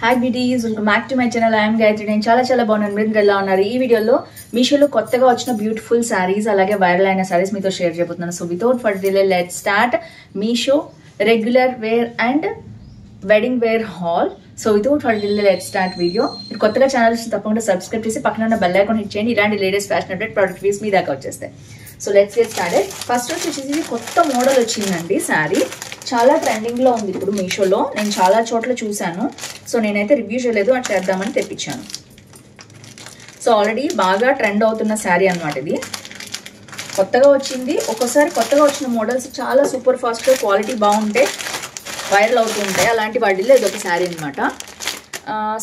Hi beauties, welcome back to my channel. I'm Gayatri. నేను చాలా బాగున్నాను. మీరు ఎలా ఉన్నారు? ఈ వీడియోలో మీషోలో కొత్తగా వచ్చిన బ్యూటిఫుల్ శారీస్ అలాగే వైరల్ అయిన శారీస్ మీతో షేర్ చేయబోతున్నాను. So without further delay let start Meesho regular wear and wedding wear haul. So without further delay let start video. మీరు కొత్తగా ఛానల్స్ తప్పకుండా సబ్స్క్రైబ్ చేసి పక్కన ఉన్న బెల్ ఐకాన్ హిట్ చేయండి. ఇలాంటి latest fashion update product reviews మీ దాకా వచ్చేస్తాయి. So let's get started. First వచ్చేసి కొత్త మోడల్ వచ్చిందండి. శారీ చాలా ట్రెండింగ్లో ఉంది ఇప్పుడు మీషోలో. నేను చాలా చోట్ల చూశాను. సో నేనైతే రివ్యూ చేయలేదు, అది చేద్దామని తెప్పించాను. సో ఆల్రెడీ బాగా ట్రెండ్ అవుతున్న శారీ అనమాట ఇది. కొత్తగా వచ్చింది. ఒక్కోసారి కొత్తగా వచ్చిన మోడల్స్ చాలా సూపర్ ఫాస్ట్గా క్వాలిటీ బాగుంటే వైరల్ అవుతూ ఉంటాయి. అలాంటి వాటిల్లో ఇది ఒక శారీ అనమాట.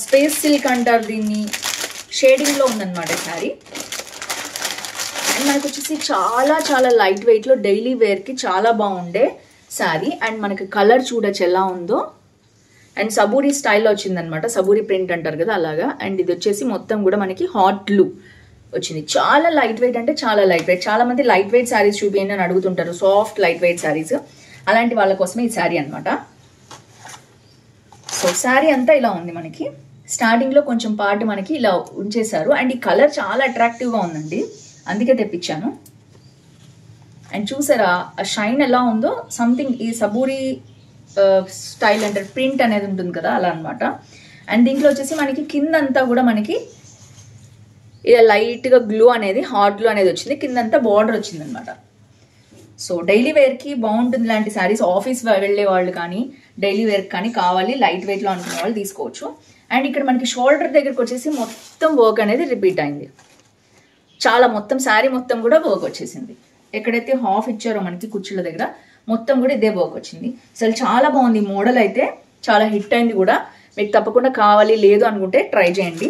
స్పేస్ సిల్క్ అంటారు దీన్ని. షేడింగ్లో ఉందన్నమాట ఈ శారీ. అండ్ మనకు వచ్చేసి చాలా లైట్ వెయిట్లో డైలీ వేర్కి చాలా బాగుండే శారీ. అండ్ మనకి కలర్ చూడొచ్చు ఎలా ఉందో. అండ్ సబూరి స్టైల్లో వచ్చిందనమాట. సబూరి ప్రింట్ అంటారు కదా అలాగా. అండ్ ఇది వచ్చేసి మొత్తం కూడా మనకి హాట్ బ్లూ వచ్చింది. చాలా లైట్ వెయిట్ అంటే చాలా లైట్ వెయిట్. చాలా మంది లైట్ వెయిట్ శారీస్ చూపించండి అని అడుగుతుంటారు, సాఫ్ట్ లైట్ వెయిట్ శారీస్. అలాంటి వాళ్ళ కోసమే ఈ శారీ అనమాట. సో శారీ అంతా ఇలా ఉంది మనకి. స్టార్టింగ్లో కొంచెం పార్ట్ మనకి ఇలా ఉంచేశారు. అండ్ ఈ కలర్ చాలా అట్రాక్టివ్గా ఉందండి, అందుకే తెప్పించాను. అండ్ చూసారా ఆ షైన్ ఎలా ఉందో. సంథింగ్ ఈ సబూరి స్టైల్ అంటే ప్రింట్ అనేది ఉంటుంది కదా అలా అనమాట. అండ్ దీంట్లో వచ్చేసి మనకి కిందంతా కూడా మనకి ఇలా లైట్గా గ్లూ అనేది, హాట్ గ్లూ అనేది వచ్చింది. కిందంతా బార్డర్ వచ్చింది అనమాట. సో డైలీ వేర్కి బాగుంటుంది ఇలాంటి శారీస్. ఆఫీస్ వెళ్ళే వాళ్ళు కానీ డైలీ వేర్కి కానీ కావాలి లైట్ వెయిట్లో అనుకునే వాళ్ళు తీసుకోవచ్చు. అండ్ ఇక్కడ మనకి షోల్డర్ దగ్గరకు వచ్చేసి మొత్తం వర్క్ అనేది రిపీట్ అయింది. చాలా మొత్తం శారీ మొత్తం కూడా వర్క్ వచ్చేసింది. ఎక్కడైతే హాఫ్ ఇచ్చారో మనకి కుర్చీల దగ్గర మొత్తం కూడా ఇదే వర్క్ వచ్చింది. అసలు చాలా బాగుంది మోడల్ అయితే. చాలా హిట్ అయింది కూడా. మీకు తప్పకుండా కావాలి లేదు అనుకుంటే ట్రై చేయండి.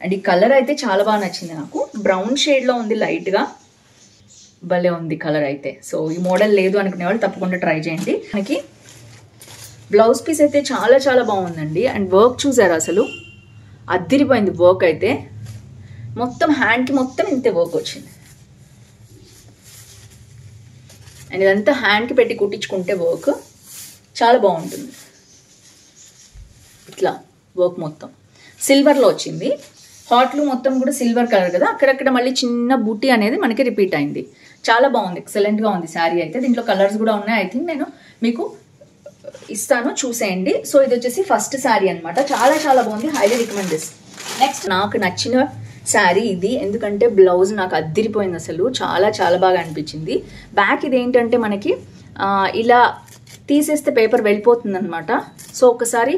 అండ్ ఈ కలర్ అయితే చాలా బాగా నచ్చింది నాకు. బ్రౌన్ షేడ్లో ఉంది లైట్గా. భలే ఉంది కలర్ అయితే. సో ఈ మోడల్ లేదు అనుకునే వాళ్ళు తప్పకుండా ట్రై చేయండి. మనకి బ్లౌజ్ పీస్ అయితే చాలా బాగుందండి. అండ్ వర్క్ చూసారు అసలు అద్దిరిపోయింది వర్క్ అయితే. మొత్తం హ్యాండ్కి మొత్తం ఇంతే వర్క్ వచ్చింది. అండ్ ఇదంతా హ్యాండ్కి పెట్టి కుట్టించుకుంటే వర్క్ చాలా బాగుంటుంది. ఇట్లా వర్క్ మొత్తం సిల్వర్లో వచ్చింది. హాట్లు మొత్తం కూడా సిల్వర్ కలర్ కదా, అక్కడక్కడ మళ్ళీ చిన్న బూటీ అనేది మనకి రిపీట్ అయింది. చాలా బాగుంది, ఎక్సలెంట్గా ఉంది శారీ అయితే. దీంట్లో కలర్స్ కూడా ఉన్నాయి. ఐ థింక్ నేను మీకు ఇస్తాను, చూసేయండి. సో ఇది వచ్చేసి ఫస్ట్ శారీ అనమాట. చాలా బాగుంది, హైలీ రికమెండ్ దిస్. నెక్స్ట్ నాకు నచ్చిన శారీ ఇది. ఎందుకంటే బ్లౌజ్ నాకు అద్దిరిపోయింది అసలు. చాలా బాగా అనిపించింది. బ్యాక్ ఇది ఏంటంటే మనకి ఇలా తీసేస్తే పేపర్ వెళ్ళిపోతుంది అనమాట. సో ఒకసారి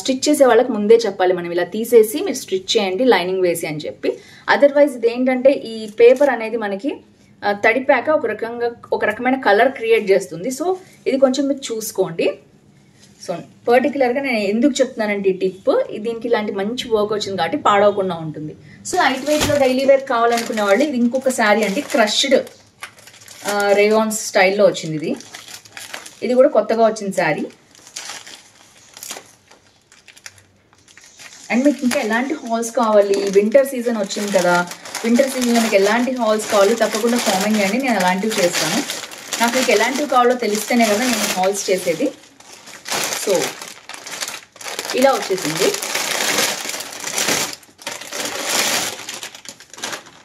స్టిచ్ చేసే వాళ్ళకి ముందే చెప్పాలి, మనం ఇలా తీసేసి మీరు స్టిచ్ చేయండి లైనింగ్ వేసి అని చెప్పి. అదర్వైజ్ ఇది ఏంటంటే ఈ పేపర్ అనేది మనకి తడిపాక ఒక రకమైన కలర్ క్రియేట్ చేస్తుంది. సో ఇది కొంచెం మీరు చూసుకోండి. సో పర్టికులర్గా నేను ఎందుకు చెప్తున్నానంటే ఈ టిప్, దీనికి ఇలాంటి మంచి వర్క్ వచ్చింది కాబట్టి పాడవకుండా ఉంటుంది. సో లైట్ వెయిట్లో డైలీ వేర్ కావాలనుకునే వాళ్ళు ఇది ఇంకొక శారీ అండి. క్రష్డ్ రేయాన్స్ స్టైల్లో వచ్చింది ఇది కూడా కొత్తగా వచ్చిన శారీ. అండ్ మీకు ఇంకా ఎలాంటి హాల్స్ కావాలి, వింటర్ సీజన్ వచ్చింది కదా, వింటర్ సీజన్లో మీకు ఎలాంటి హాల్స్ కావాలి తప్పకుండా కామెంట్ చేయండి. నేను అలాంటివి చేస్తాను. నాకు మీకు ఎలాంటివి కావాలో తెలిస్తేనే కదా నేను హాల్స్ చేసేది. సో ఇలా వచ్చేసింది.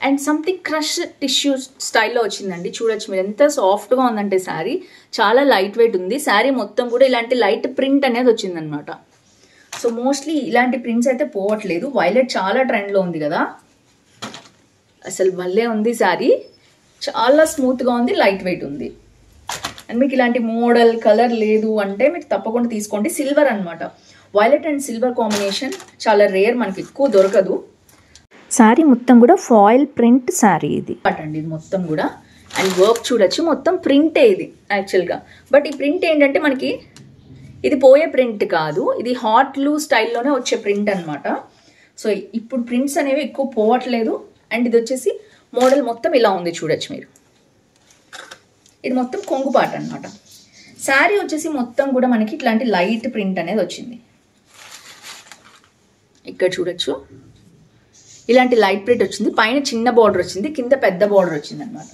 అండ్ సంథింగ్ క్రష్ టిష్యూ స్టైల్లో వచ్చిందండి. చూడొచ్చు మీరు ఎంత సాఫ్ట్గా ఉందంటే శారీ. చాలా లైట్ వెయిట్ ఉంది. శారీ మొత్తం కూడా ఇలాంటి లైట్ ప్రింట్ అనేది వచ్చిందనమాట. సో మోస్ట్లీ ఇలాంటి ప్రింట్స్ అయితే పోవట్లేదు. వైలెట్ చాలా ట్రెండ్లో ఉంది కదా, అసలు భలే ఉంది శారీ. చాలా స్మూత్గా ఉంది, లైట్ వెయిట్ ఉంది. అండ్ మీకు ఇలాంటి మోడల్ కలర్ లేదు అంటే మీరు తప్పకుండా తీసుకోండి. సిల్వర్ అనమాట. వైలెట్ అండ్ సిల్వర్ కాంబినేషన్ చాలా రేర్, మనకి ఎక్కువ దొరకదు. శారీ మొత్తం కూడా ఫాయిల్ ప్రింట్ శారీ ఇది అండి. ఇది మొత్తం కూడా అండ్ వర్క్ చూడొచ్చు, మొత్తం ప్రింటే ఇది యాక్చువల్గా. బట్ ఈ ప్రింట్ ఏంటంటే మనకి ఇది పోయే ప్రింట్ కాదు, ఇది హాట్ గ్లూ స్టైల్లోనే వచ్చే ప్రింట్ అనమాట. సో ఇప్పుడు ప్రింట్స్ అనేవి ఎక్కువ పోవట్లేదు. అండ్ ఇది వచ్చేసి మోడల్ మొత్తం ఇలా ఉంది చూడొచ్చు మీరు. ఇది మొత్తం కొంగుపాట అనమాట. శారీ వచ్చేసి మొత్తం కూడా మనకి ఇట్లాంటి లైట్ ప్రింట్ అనేది వచ్చింది. ఇక్కడ చూడొచ్చు ఇలాంటి లైట్ ప్రింట్ వచ్చింది. పైన చిన్న బార్డర్ వచ్చింది, కింద పెద్ద బార్డర్ వచ్చింది అనమాట.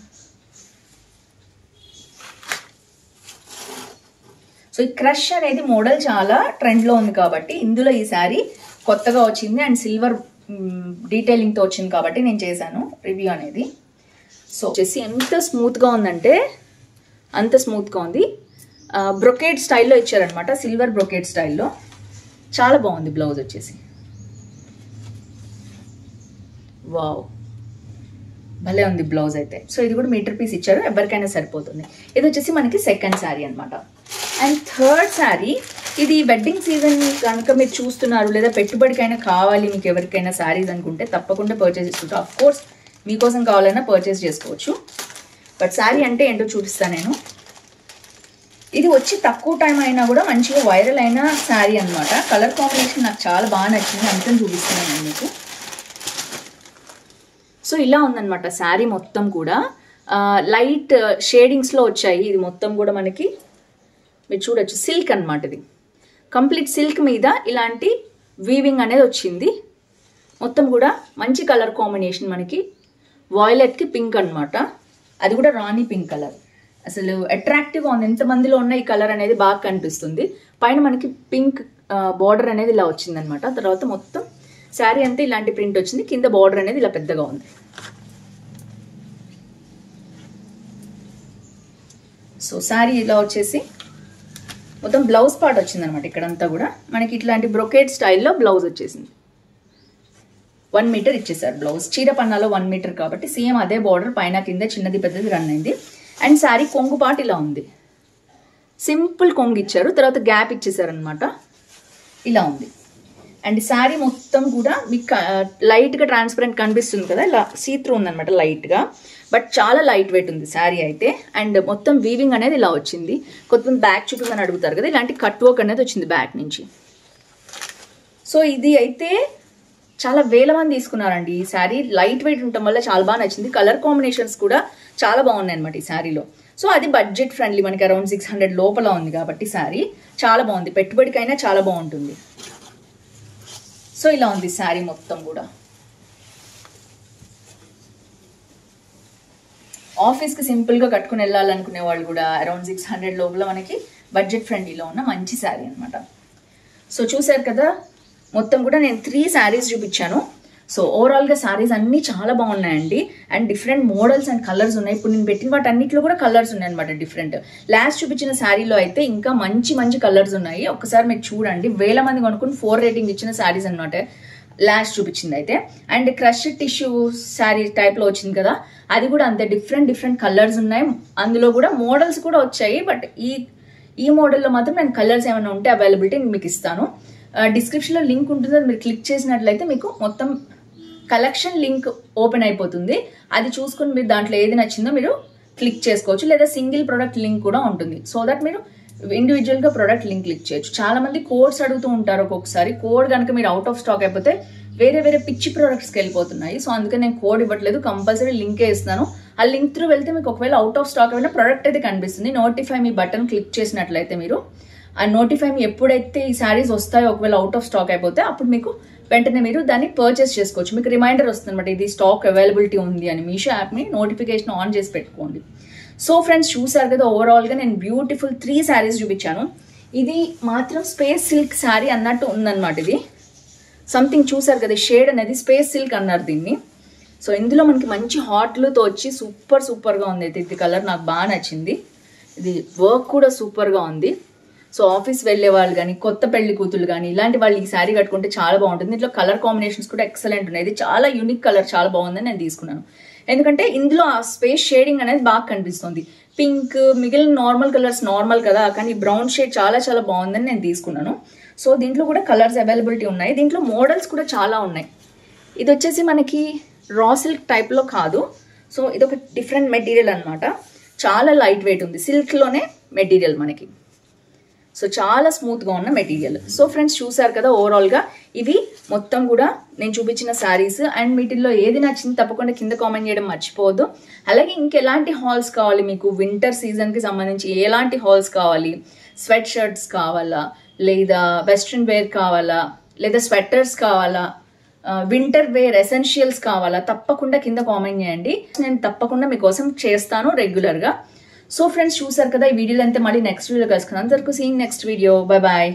సో ఈ క్రష్ అనేది మోడల్ చాలా ట్రెండ్లో ఉంది కాబట్టి ఇందులో ఈ శారీ కొత్తగా వచ్చింది అండ్ సిల్వర్ డీటెయిలింగ్తో వచ్చింది కాబట్టి నేను చేశాను రివ్యూ అనేది. సో వచ్చేసి ఎంత స్మూత్గా ఉందంటే అంత స్మూత్గా ఉంది. బ్రొకేడ్ స్టైల్లో ఇచ్చారనమాట, సిల్వర్ బ్రొకేడ్ స్టైల్లో. చాలా బాగుంది బ్లౌజ్ వచ్చేసి. వావ్, భలే ఉంది బ్లౌజ్ అయితే. సో ఇది కూడా మీటర్ పీస్ ఇచ్చారు, ఎవరికైనా సరిపోతుంది. ఇది వచ్చేసి మనకి సెకండ్ శారీ అనమాట. అండ్ థర్డ్ శారీ, ఇది వెడ్డింగ్ సీజన్ కనుక మీరు చూస్తున్నారు లేదా పెట్టుబడికైనా కావాలి మీకు ఎవరికైనా శారీస్ అనుకుంటే తప్పకుండా పర్చేస్ చేసుకుంటారు. ఆఫ్ కోర్స్ మీకోసం కావాలన్నా పర్చేస్ చేసుకోవచ్చు. బట్ శారీ అంటే ఏంటో చూపిస్తాను నేను. ఇది వచ్చి తక్కువ టైం అయినా కూడా మంచిగా వైరల్ అయిన శారీ అనమాట. కలర్ కాంబినేషన్ నాకు చాలా బాగా నచ్చింది, అందుకని చూపిస్తున్నాను మీకు. సో ఇలా ఉందన్నమాట శారీ మొత్తం కూడా. లైట్ షేడింగ్స్లో వచ్చాయి. ఇది మొత్తం కూడా మనకి మీరు చూడొచ్చు, సిల్క్ అనమాట. ఇది కంప్లీట్ సిల్క్ మీద ఇలాంటి వీవింగ్ అనేది వచ్చింది. మొత్తం కూడా మంచి కలర్ కాంబినేషన్, మనకి వాయిలెట్కి పింక్ అనమాట. అది కూడా రాణి పింక్ కలర్. అసలు అట్రాక్టివ్గా ఉంది. ఎంతమందిలో ఉన్న ఈ కలర్ అనేది బాగా కనిపిస్తుంది. పైన మనకి పింక్ బార్డర్ అనేది ఇలా వచ్చిందనమాట. తర్వాత మొత్తం శారీ అంతా ఇలాంటి ప్రింట్ వచ్చింది. కింద బార్డర్ అనేది ఇలా పెద్దగా ఉంది. సో శారీ ఇలా వచ్చేసి మొత్తం బ్లౌజ్ పార్ట్ వచ్చింది అనమాట. ఇక్కడంతా కూడా మనకి ఇట్లాంటి బ్రొకేడ్ స్టైల్లో బ్లౌజ్ వచ్చేసింది. 1 మీటర్ ఇచ్చేసారు బ్లౌజ్. చీర పన్నాలో 1 మీటర్ కాబట్టి సేమ్ అదే బార్డర్ పైన కింద చిన్నది పెద్దది రన్ అయింది. అండ్ శారీ కొంగు పార్ట్ ఇలా ఉంది. సింపుల్ కొంగు ఇచ్చారు, తర్వాత గ్యాప్ ఇచ్చేసారు అనమాట. ఇలా ఉంది. అండ్ శారీ మొత్తం కూడా మీకు లైట్గా ట్రాన్స్పరెంట్ కనిపిస్తుంది కదా, ఇలా సీత్రూ ఉందనమాట లైట్గా. బట్ చాలా లైట్ వెయిట్ ఉంది శారీ అయితే. అండ్ మొత్తం వీవింగ్ అనేది ఇలా వచ్చింది. కొంతమంది బ్యాక్ చూపించని అడుగుతారు కదా, ఇలాంటి కట్ వర్క్ అనేది వచ్చింది బ్యాక్ నుంచి. సో ఇది అయితే చాలా వేల మంది తీసుకున్నారండి. ఈ శారీ లైట్ వెయిట్ ఉండటం వల్ల చాలా బాగా నచ్చింది. కలర్ కాంబినేషన్స్ కూడా చాలా బాగున్నాయి అనమాట ఈ శారీలో. సో అది బడ్జెట్ ఫ్రెండ్లీ, మనకి అరౌండ్ 600 లోపల ఉంది కాబట్టి శారీ చాలా బాగుంది. పెట్టుబడికైనా చాలా బాగుంటుంది. సో ఇలా ఉంది శారీ మొత్తం కూడా. ఆఫీస్కి సింపుల్గా కట్టుకుని వెళ్ళాలనుకునే వాళ్ళు కూడా అరౌండ్ 600 లోపల మనకి బడ్జెట్ ఫ్రెండ్లీలో ఉన్న మంచి శారీ అనమాట. సో చూసారు కదా, మొత్తం కూడా నేను 3 శారీస్ చూపించాను. సో ఓవరాల్గా శారీస్ అన్నీ చాలా బాగున్నాయండి. And different models and colours ఉన్నాయి. ఇప్పుడు నేను పెట్టిన వాటి అన్నింటిలో కూడా కలర్స్ ఉన్నాయి అనమాట డిఫరెంట్. లాస్ట్ చూపించిన శారీలో అయితే ఇంకా మంచి మంచి కలర్స్ ఉన్నాయి. ఒక్కసారి మీరు చూడండి. వేల మంది కొనుక్కుని 4 రేటింగ్ ఇచ్చిన శారీస్ అనమాట లాస్ట్ చూపించింది అయితే. అండ్ క్రష్ టిష్యూ శారీ టైప్లో వచ్చింది కదా, అది కూడా అంతే. డిఫరెంట్ కలర్స్ ఉన్నాయి. అందులో కూడా మోడల్స్ కూడా వచ్చాయి. బట్ ఈ మోడల్లో మాత్రం నేను కలర్స్ ఏమైనా ఉంటే అవైలబిలిటీ మీకు ఇస్తాను. డిస్క్రిప్షన్లో లింక్ ఉంటుంది, అది మీరు క్లిక్ చేసినట్లయితే మీకు మొత్తం కలెక్షన్ లింక్ ఓపెన్ అయిపోతుంది. అది చూసుకుని మీరు దాంట్లో ఏది నచ్చిందో మీరు క్లిక్ చేసుకోవచ్చు. లేదా సింగిల్ ప్రొడక్ట్ లింక్ కూడా ఉంటుంది. సో దట్ మీరు ఇండివిజువల్గా ప్రొడక్ట్ లింక్ క్లిక్ చేయొచ్చు. చాలా మంది కోడ్స్ అడుగుతూ ఉంటారు. ఒక్కొక్కసారి కోడ్ కనుక మీరు అవుట్ ఆఫ్ స్టాక్ అయిపోతే వేరే పిచ్చి ప్రొడక్ట్స్కి వెళ్ళిపోతున్నాయి. సో అందుకని నేను కోడ్ ఇవ్వట్లేదు, కంపల్సరీ లింకే ఇస్తాను. ఆ లింక్ త్రూ వెళ్తే మీకు ఒకవేళ అవుట్ ఆఫ్ స్టాక్ అయినా ప్రొడక్ట్ అయితే కనిపిస్తుంది. నోటిఫై మీ బటన్ క్లిక్ చేసినట్లయితే మీరు ఆ నోటిఫై మీ ఎప్పుడైతే ఈ శారీస్ వస్తాయో ఒకవేళ అవుట్ ఆఫ్ స్టాక్ అయిపోతే అప్పుడు మీకు వెంటనే మీరు దాన్ని పర్చేస్ చేసుకోవచ్చు. మీకు రిమైండర్ వస్తుంది అనమాట, ఇది స్టాక్ అవైలబిలిటీ ఉంది అని. మీషో యాప్ని నోటిఫికేషన్ ఆన్ చేసి పెట్టుకోండి. సో ఫ్రెండ్స్ చూసారు కదా, ఓవరాల్గా నేను బ్యూటిఫుల్ 3 శారీస్ చూపించాను. ఇది మాత్రం స్పేస్ సిల్క్ శారీ అన్నట్టు ఉందన్నమాట. ఇది సంథింగ్ చూసారు కదా, షేడ్ అనేది స్పేస్ సిల్క్ అన్నారు దీన్ని. సో ఇందులో మనకి మంచి హాట్లతో వచ్చి సూపర్గా ఉంది. అయితే ఇది కలర్ నాకు బాగా నచ్చింది. ఇది వర్క్ కూడా సూపర్గా ఉంది. సో ఆఫీస్ వెళ్ళే వాళ్ళు కానీ కొత్త పెళ్లి కూతుళ్ళు కానీ ఇలాంటి వాళ్ళు ఈ శారీ కట్టుకుంటే చాలా బాగుంటుంది. ఇంట్లో కలర్ కాంబినేషన్స్ కూడా ఎక్సలెంట్ ఉన్నాయి. ఇది చాలా యూనిక్ కలర్, చాలా బాగుందని నేను తీసుకున్నాను. ఎందుకంటే ఇందులో ఆ స్పేస్ షేడింగ్ అనేది బాగా కనిపిస్తుంది. పింక్, మిగిలిన నార్మల్ కలర్స్ నార్మల్ కదా, కానీ బ్రౌన్ షేడ్ చాలా బాగుందని నేను తీసుకున్నాను. సో దీంట్లో కూడా కలర్స్ అవైలబిలిటీ ఉన్నాయి. దీంట్లో మోడల్స్ కూడా చాలా ఉన్నాయి. ఇది వచ్చేసి మనకి రా సిల్క్ టైప్లో కాదు. సో ఇది ఒక డిఫరెంట్ మెటీరియల్ అనమాట. చాలా లైట్ వెయిట్ ఉంది. సిల్క్లోనే మెటీరియల్ మనకి. సో చాలా స్మూత్గా ఉన్న మెటీరియల్. సో ఫ్రెండ్స్ చూసారు కదా, ఓవరాల్గా ఇవి మొత్తం కూడా నేను చూపించిన శారీస్. అండ్ వీటిల్లో ఏది నచ్చింది తప్పకుండా కింద కామెంట్ చేయడం మర్చిపోవద్దు. అలాగే ఇంకెలాంటి హాల్స్ కావాలి మీకు, వింటర్ సీజన్కి సంబంధించి ఎలాంటి హాల్స్ కావాలి, స్వెట్ షర్ట్స్ కావాలా, లేదా వెస్ట్రన్ వేర్ కావాలా, లేదా స్వెటర్స్ కావాలా, వింటర్ వేర్ ఎసెన్షియల్స్ కావాలా, తప్పకుండా కింద కామెంట్ చేయండి. నేను తప్పకుండా మీకోసం చేస్తాను రెగ్యులర్గా. సో ఫ్రెండ్స్ చూసారు కదా ఈ వీడియోలో అంతే, మళ్ళీ నెక్స్ట్ వీడియో కలుసుకుందాం. అంతవరకు seeing next video, bye bye.